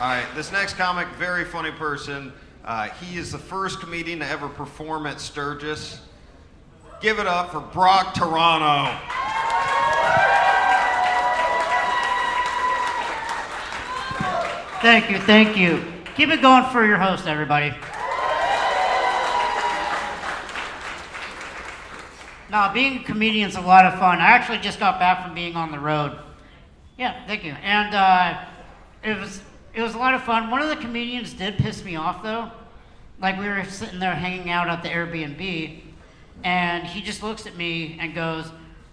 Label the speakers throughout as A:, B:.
A: All right, this next comic, very funny person. He is the first comedian to ever perform at Sturgis. Give it up for Brock Terrano.
B: Thank you, thank you. Keep it going for your host, everybody. Now, being a comedian's a lot of fun. I actually just got back from being on the road. Yeah, thank you. And it was a lot of fun. One of the comedians did piss me off, though. Like, we were sitting there hanging out at the Airbnb, and he just looks at me and goes,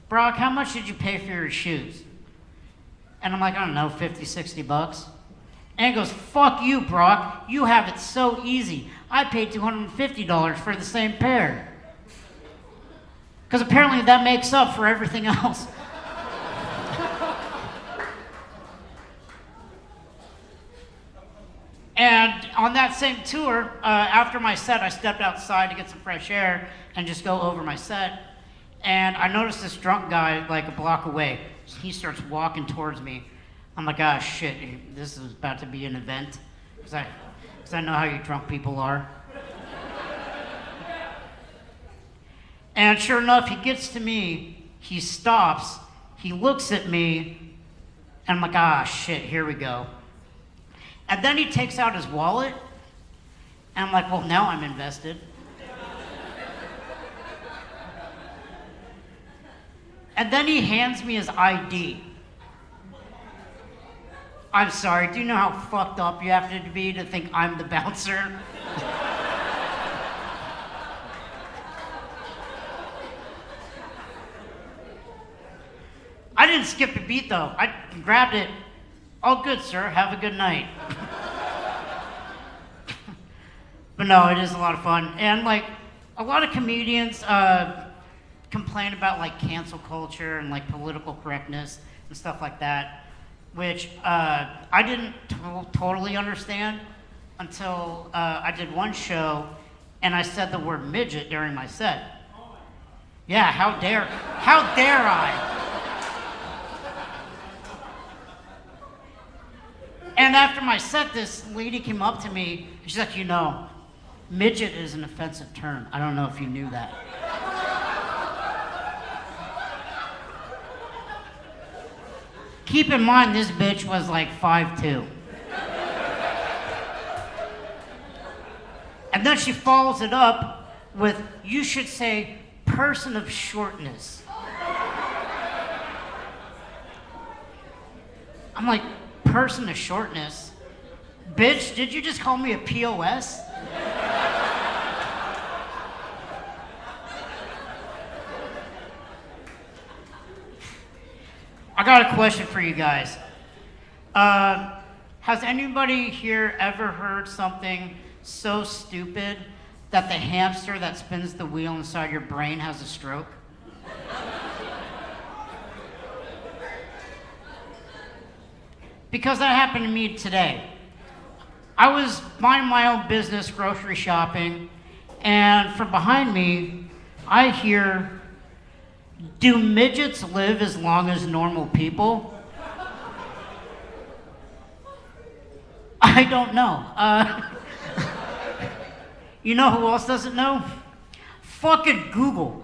B: Brock, how much did you pay for your shoes? And I'm like, I don't know, 50, 60 bucks. And he goes, fuck you, Brock. You have it so easy. I paid $250 for the same pair. Because apparently that makes up for everything else. And on that same tour, after my set, I stepped outside to get some fresh air and just go over my set. And I noticed this drunk guy like a block away. He starts walking towards me. I'm like, ah, shit, this is about to be an event. Because I know how you drunk people are. And sure enough, he gets to me, he stops, he looks at me, and I'm like, ah, shit, here we go. And then he takes out his wallet, and I'm like, well, now I'm invested. And then he hands me his ID. I'm sorry, do you know how fucked up you have to be to think I'm the bouncer? I didn't skip a beat though. I grabbed it. Oh, good, sir. Have a good night. But no, it is a lot of fun. And like, a lot of comedians complain about like cancel culture and like political correctness and stuff like that, which I didn't totally understand until I did one show and I said the word midget during my set. Yeah, how dare I? And after my set, this lady came up to me, and she's like, you know, midget is an offensive term. I don't know if you knew that. Keep in mind, this bitch was like 5'2". And then she follows it up with, you should say, person of shortness. I'm like, person of shortness? Bitch, did you just call me a POS? I got a question for you guys. Has anybody here ever heard something so stupid that the hamster that spins the wheel inside your brain has a stroke? Because that happened to me today. I was minding my own business, grocery shopping, and from behind me, I hear, do midgets live as long as normal people? I don't know. You know who else doesn't know? Fucking Google.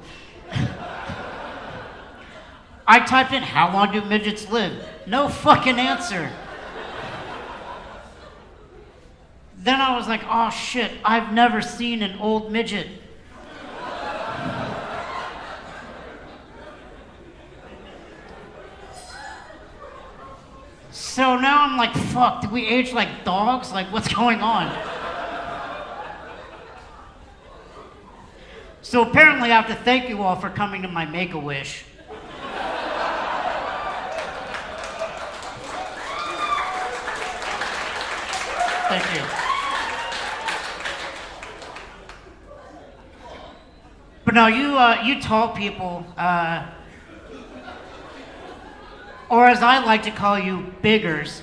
B: I typed in, how long do midgets live? No fucking answer. Then I was like, oh shit, I've never seen an old midget. So now I'm like, fuck, did we age like dogs? Like, what's going on? So apparently I have to thank you all for coming to my Make-A-Wish. Thank you. But no, you tall people, or as I like to call you, biggers.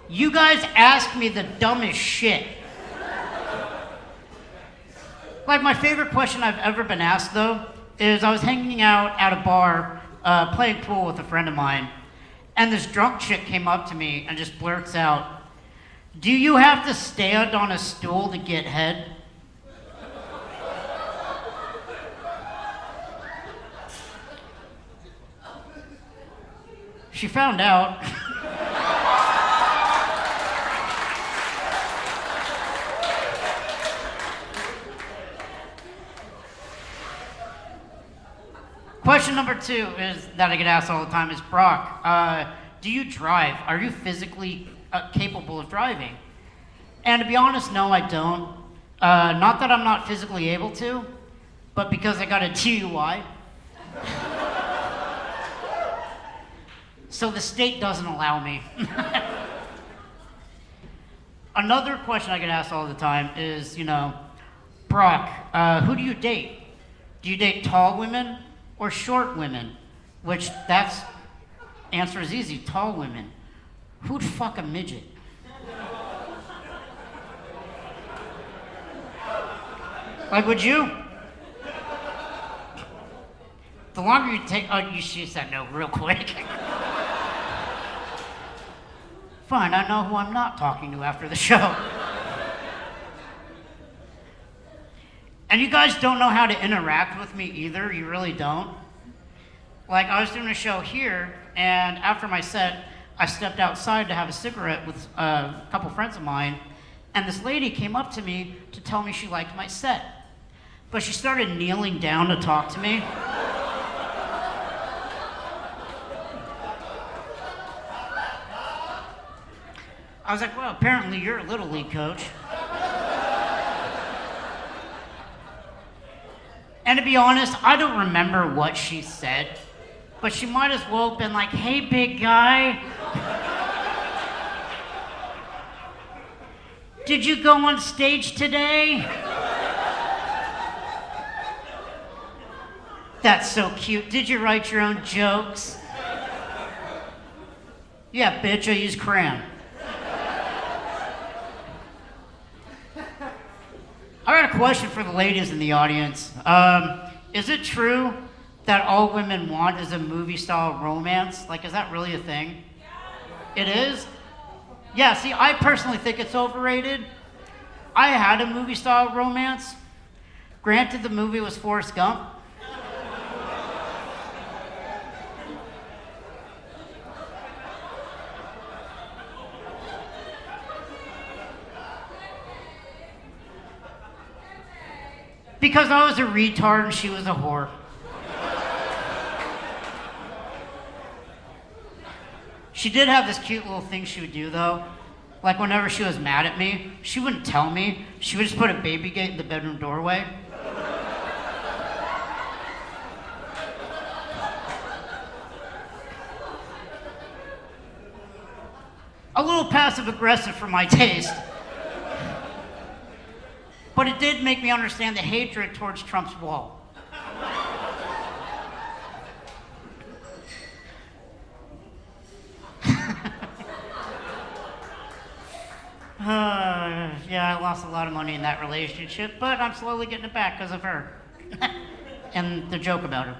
B: You guys ask me the dumbest shit. Like, my favorite question I've ever been asked, though, is I was hanging out at a bar, playing pool with a friend of mine, and this drunk chick came up to me and just blurts out, "Do you have to stand on a stool to get head?" She found out. Question number 2 is that I get asked all the time is, Brock, do you drive? Are you physically capable of driving? And to be honest, no, I don't. Not that I'm not physically able to, but because I got a DUI. So the state doesn't allow me. Another question I get asked all the time is, Brock, who do you date? Do you date tall women or short women? Which, answer is easy, tall women. Who'd fuck a midget? Like, would you? The longer you take, she said no real quick. Fine, I know who I'm not talking to after the show. And you guys don't know how to interact with me either, you really don't. Like, I was doing a show here, and after my set, I stepped outside to have a cigarette with a couple friends of mine, and this lady came up to me to tell me she liked my set. But she started kneeling down to talk to me. I was like, well, apparently you're a Little League coach. And to be honest, I don't remember what she said, but she might as well have been like, "Hey, big guy. Did you go on stage today?" "That's so cute. Did you write your own jokes?" "Yeah, bitch, I use crayon." I got a question for the ladies in the audience. Is it true that all women want is a movie-style romance? Like, is that really a thing? Yeah. It is? Yeah, see, I personally think it's overrated. I had a movie-style romance. Granted, the movie was Forrest Gump. Because I was a retard and she was a whore. She did have this cute little thing she would do, though. Like, whenever she was mad at me, she wouldn't tell me. She would just put a baby gate in the bedroom doorway. A little passive-aggressive for my taste. But it did make me understand the hatred towards Trump's wall. Yeah, I lost a lot of money in that relationship, but I'm slowly getting it back because of her. And the joke about her.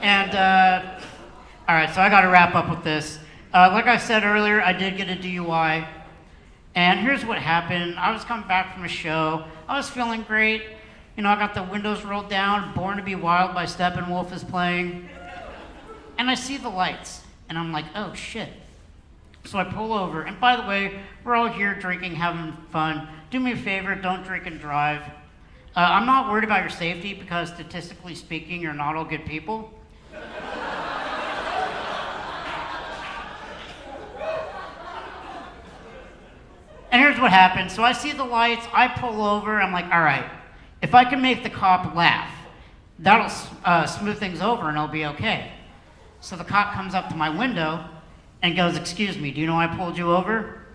B: And, all right, so I got to wrap up with this. Like I said earlier, I did get a DUI. And here's what happened. I was coming back from a show. I was feeling great. I got the windows rolled down. Born to Be Wild by Steppenwolf is playing. And I see the lights. And I'm like, oh, shit. So I pull over. And by the way, we're all here drinking, having fun. Do me a favor, don't drink and drive. I'm not worried about your safety because statistically speaking, you're not all good people. And here's what happened. So I see the lights, I pull over, I'm like, all right, if I can make the cop laugh, that'll smooth things over and I'll be okay. So the cop comes up to my window and goes, excuse me, do you know I pulled you over?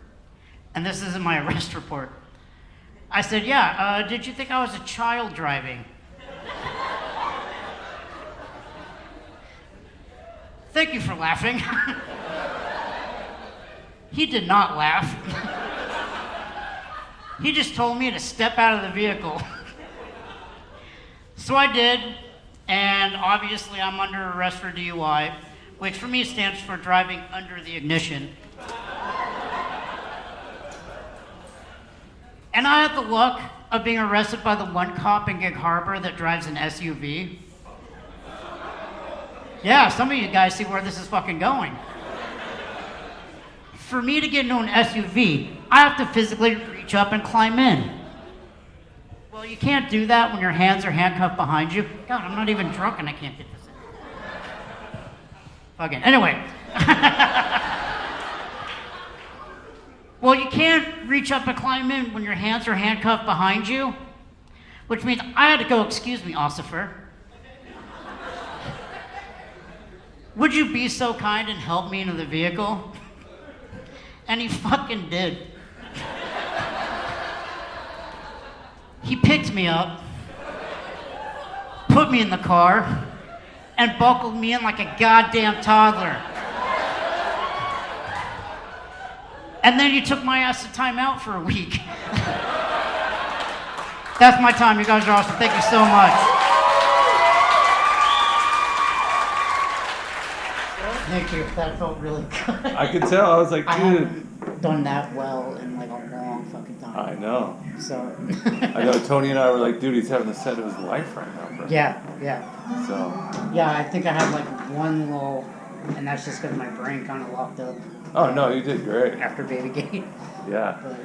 B: And this is in my arrest report. I said, yeah, did you think I was a child driving? Thank you for laughing. He did not laugh. He just told me to step out of the vehicle. So I did, and obviously I'm under arrest for DUI, which for me stands for driving under the ignition. And I had the luck of being arrested by the one cop in Gig Harbor that drives an SUV. Yeah, some of you guys see where this is fucking going. For me to get into an SUV, I have to physically reach up and climb in. Well, you can't do that when your hands are handcuffed behind you. God, I'm not even drunk and I can't get this in. Fucking, anyway. Well, you can't reach up and climb in when your hands are handcuffed behind you, which means I had to go, excuse me, officer. Would you be so kind and help me into the vehicle? And he fucking did. He picked me up, put me in the car, and buckled me in like a goddamn toddler. And then he took my ass to time out for a week. That's my time. You guys are awesome. Thank you so much. Thank you. That felt really good.
C: I could tell. I was like,
B: I
C: dude.
B: haven't done that well in like a long fucking time.
C: I know.
B: So.
C: I know. Tony and I were like, dude, he's having the set of his life right now, bro.
B: Yeah.
C: So.
B: Yeah, I think I had like one lull, and that's just because my brain kind of locked up.
C: Oh no, you did great.
B: After Baby Gate.
C: Yeah.
B: But,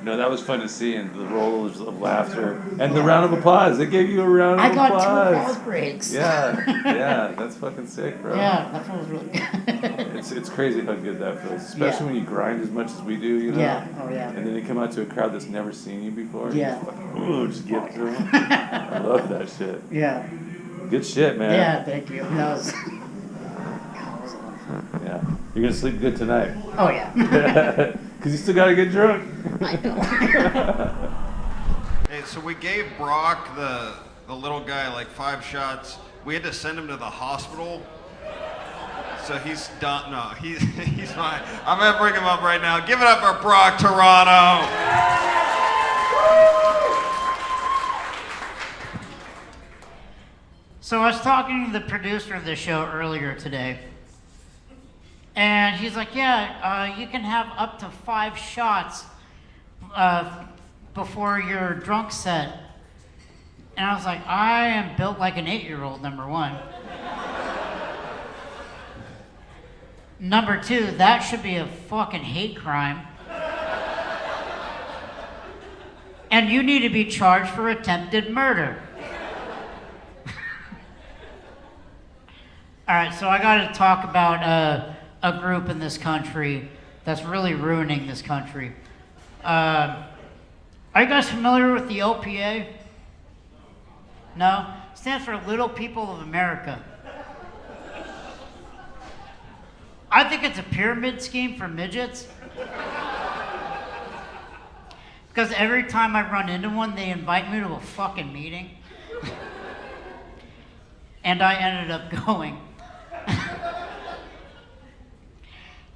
C: No, that was fun to see, and the rolls of laughter and the round of applause. They gave you a round of
B: I got
C: applause.
B: 2 applause breaks.
C: Yeah, that's fucking sick, bro.
B: Yeah, that feels really good.
C: It's crazy how good that feels, especially when you grind as much as we do, you know.
B: Yeah. Oh yeah.
C: And then you come out to a crowd that's never seen you before. And
B: Yeah.
C: Just like, ooh, just get through 'em. I love that shit.
B: Yeah.
C: Good shit, man.
B: Yeah. Thank you. That was.
C: Yeah. You're gonna sleep good tonight.
B: Oh yeah.
C: Because you still gotta get drunk.
B: I know.
A: Hey, so we gave Brock, the little guy, like 5 shots. We had to send him to the hospital. So he's done. No, he's fine. I'm gonna bring him up right now. Give it up for Brock Terrano.
B: So I was talking to the producer of the show earlier today, and he's like, "Yeah, you can have up to 5 shots before your drunk set." And I was like, "I am built like an 8-year-old, number one. Number 2, that should be a fucking hate crime. And you need to be charged for attempted murder." All right, so I got to talk about a group in this country that's really ruining this country. Are you guys familiar with the OPA? No? It stands for Little People of America. I think it's a pyramid scheme for midgets. Because every time I run into one, they invite me to a fucking meeting. And I ended up going.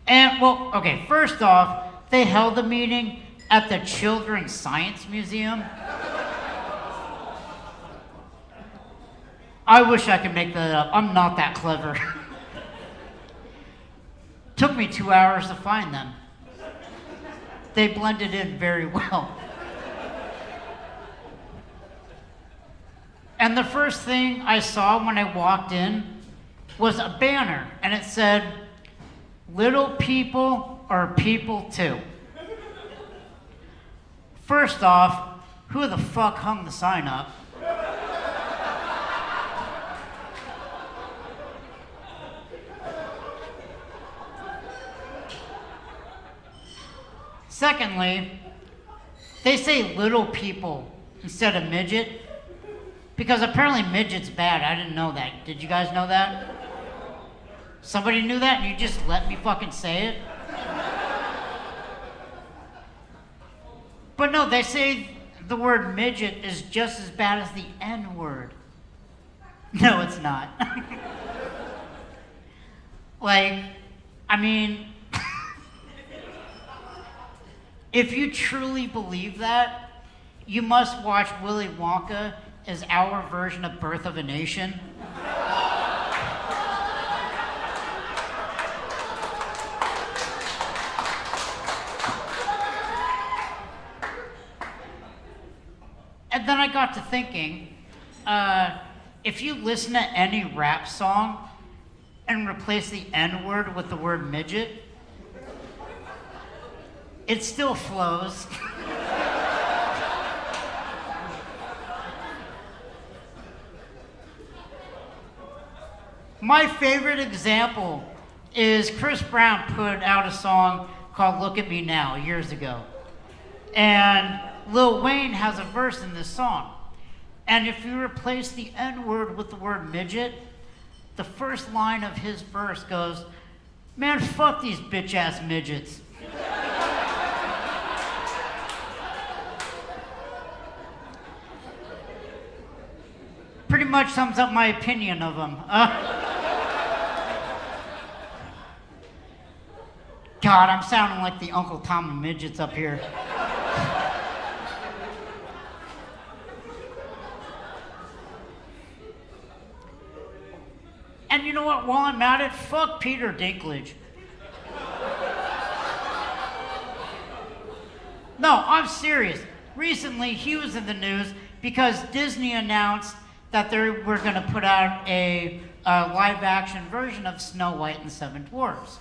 B: And, well, okay, first off, they held the meeting at the Children's Science Museum. I wish I could make that up. I'm not that clever. Took me 2 hours to find them. They blended in very well. And the first thing I saw when I walked in was a banner, and it said, "Little people are people too." First off, who the fuck hung the sign up? Secondly, they say little people instead of midget because apparently midget's bad. I didn't know that. Did you guys know that? Somebody knew that and you just let me fucking say it? But no, they say the word midget is just as bad as the N-word. No, it's not. Like, I mean, if you truly believe that, you must watch Willy Wonka is our version of Birth of a Nation. And then I got to thinking, if you listen to any rap song and replace the N-word with the word midget, it still flows. My favorite example is Chris Brown put out a song called Look at Me Now years ago. And Lil Wayne has a verse in this song. And if you replace the N-word with the word midget, the first line of his verse goes, "Man, fuck these bitch-ass midgets." Pretty much sums up my opinion of him. God, I'm sounding like the Uncle Tom of midgets up here. And you know what? While I'm at it, fuck Peter Dinklage. No, I'm serious. Recently, he was in the news because Disney announced that they were going to put out a live-action version of Snow White and the Seven Dwarfs.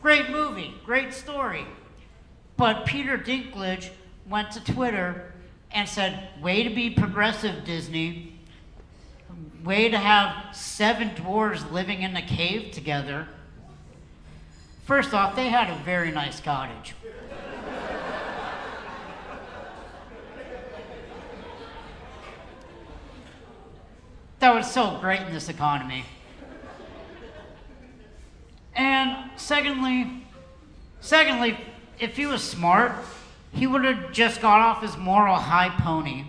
B: Great movie, great story. But Peter Dinklage went to Twitter and said, "Way to be progressive, Disney. Way to have 7 dwarves living in a cave together." First off, they had a very nice cottage. That was so great in this economy. And secondly, if he was smart, he would have just got off his moral high pony.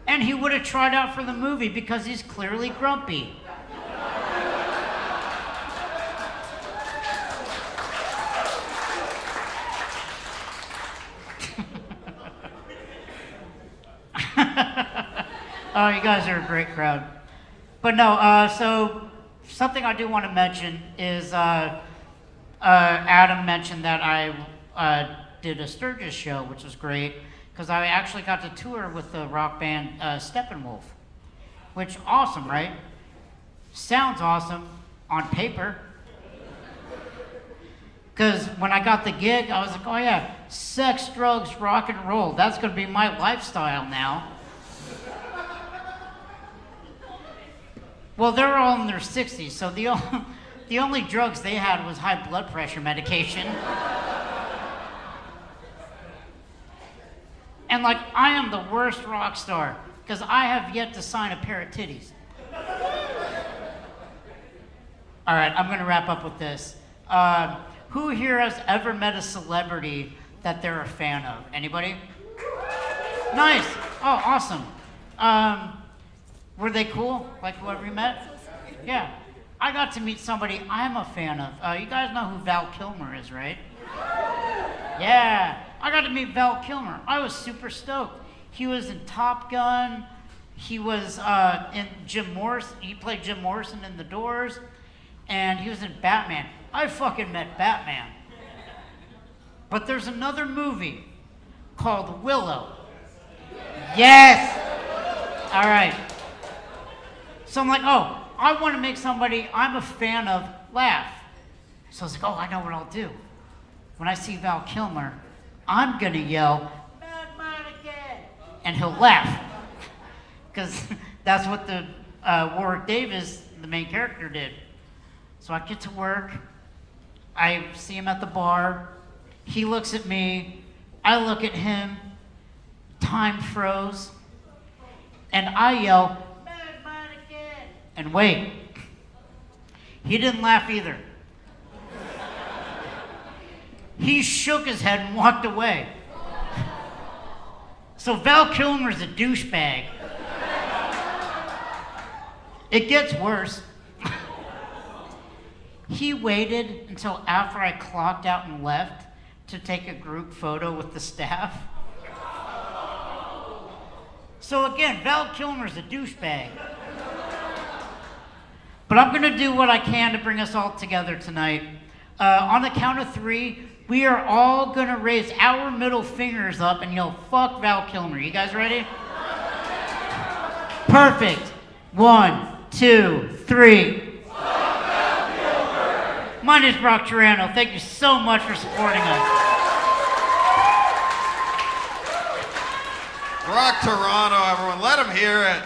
B: And he would have tried out for the movie because he's clearly grumpy. Oh, you guys are a great crowd. But no, so something I do want to mention is Adam mentioned that I did a Sturgis show, which was great, because I actually got to tour with the rock band Steppenwolf, which awesome, right? Sounds awesome on paper. Because when I got the gig, I was like, oh yeah, sex, drugs, rock and roll, that's going to be my lifestyle now. Well, they were all in their 60s, so the only drugs they had was high blood pressure medication. And like, I am the worst rock star, because I have yet to sign a pair of titties. All right, I'm gonna wrap up with this. Who here has ever met a celebrity that they're a fan of? Anybody? Nice. Oh, awesome. Were they cool? Like whoever you met? Yeah. I got to meet somebody I'm a fan of. You guys know who Val Kilmer is, right? Yeah. I got to meet Val Kilmer. I was super stoked. He was in Top Gun. He was in Jim Morrison. He played Jim Morrison in The Doors. And he was in Batman. I fucking met Batman. But there's another movie called Willow. Yes! All right. So I'm like, oh, I want to make somebody I'm a fan of laugh. So I was like, oh, I know what I'll do. When I see Val Kilmer, I'm going to yell, "Madman again!" And he'll laugh. Because that's what the Warwick Davis, the main character, did. So I get to work. I see him at the bar. He looks at me. I look at him. Time froze. And I yell, "Madman again!" And wait. He didn't laugh either. He shook his head and walked away. So Val Kilmer's a douchebag. It gets worse. He waited until after I clocked out and left to take a group photo with the staff. So again, Val Kilmer's a douchebag. But I'm gonna do what I can to bring us all together tonight. On the count of 3, we are all gonna raise our middle fingers up and yell, "Fuck Val Kilmer." You guys ready? Perfect. 1, 2, 3. My name is Brock Terrano. Thank you so much for supporting us.
A: Brock Terrano, everyone. Let him hear it.